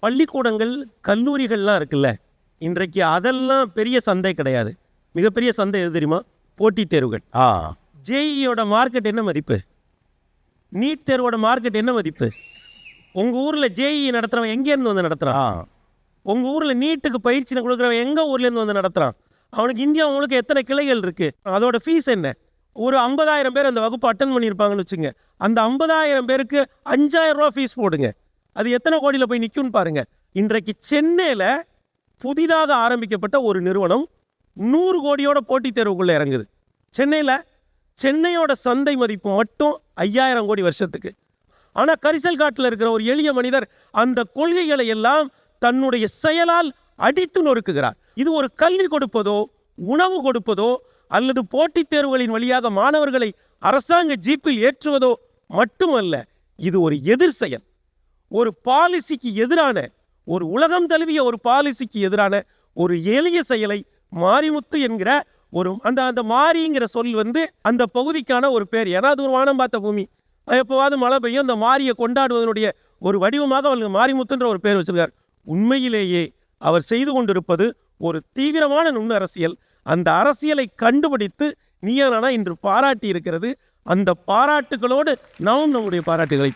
பள்ளிக்கூடங்கள் கல்லூரிகள்லாம் இருக்குல்ல, இன்றைக்கு அதெல்லாம் பெரிய சந்தை கிடையாது. மிகப்பெரிய சந்தை எது தெரியுமா? போட்டித் தேர்வுகள். ஜேஇயோட மார்க்கெட் என்ன மதிப்பு? நீட் தேர்வோட மார்க்கெட் என்ன மதிப்பு? உங்கள் ஊரில் ஜேஇ நடத்துகிறவன் எங்கேருந்து வந்து நடத்துகிறான்? உங்கள் ஊரில் நீட்டுக்கு பயிற்சி கொடுக்குறவன் எங்கே ஊர்லேருந்து வந்து நடத்துகிறான்? அவனுக்கு இந்தியா உங்களுக்கு எத்தனை கிளைகள் இருக்குது? அதோட ஃபீஸ் என்ன? ஒரு 50,000 பேர் அந்த வகுப்பு அட்டன் பண்ணியிருப்பாங்கன்னு வச்சுங்க. அந்த 50,000 பேருக்கு 5,000 ரூபா ஃபீஸ் போடுங்க. அது எத்தனை கோடியில் போய் நிற்கும்னு பாருங்கள். இன்றைக்கு சென்னையில் புதிதாக ஆரம்பிக்கப்பட்ட ஒரு நிறுவனம் 100 கோடியோட போட்டித் தேர்வுக்குள்ளே இறங்குது. சென்னையோட சந்தை மதிப்பு மட்டும் 5,000 கோடி வருஷத்துக்கு. ஆனால் கரிசல் காட்டில் இருக்கிற ஒரு எளிய மனிதர் அந்த கொள்கைகளை எல்லாம் தன்னுடைய செயலால் அடித்து நொறுக்குகிறார். இது ஒரு கல்வி கொடுப்பதோ உணவு கொடுப்பதோ அல்லது போட்டித் தேர்வுகளின் வழியாக மாணவர்களை அரசாங்க ஜீப்பில் ஏற்றுவதோ மட்டுமல்ல, இது ஒரு எதிர் செயல். ஒரு பாலிசிக்கு எதிரான, ஒரு உலகம் தழுவிய ஒரு பாலிசிக்கு எதிரான ஒரு எளிய செயலை மாரிமுத்து என்கிற ஒரு அந்த மாரிங்கிற சொல் அந்த பகுதிக்கான ஒரு பேர். ஏன்னா அது ஒரு வானம் பார்த்த பூமி, எப்போவாது மழை பெய்யும். அந்த மாரியை கொண்டாடுவதனுடைய ஒரு வடிவமாக அவர்களுக்கு மாரிமுத்துன்ற ஒரு பேர் வச்சிருக்கார். உண்மையிலேயே அவர் செய்து கொண்டிருப்பது ஒரு தீவிரமான நுண் அரசியல். அந்த அரசியலை கண்டுபிடித்து நீயானா இன்று பாராட்டி இருக்கிறது. அந்த பாராட்டுகளோடு நாம் நம்முடைய பாராட்டுகளை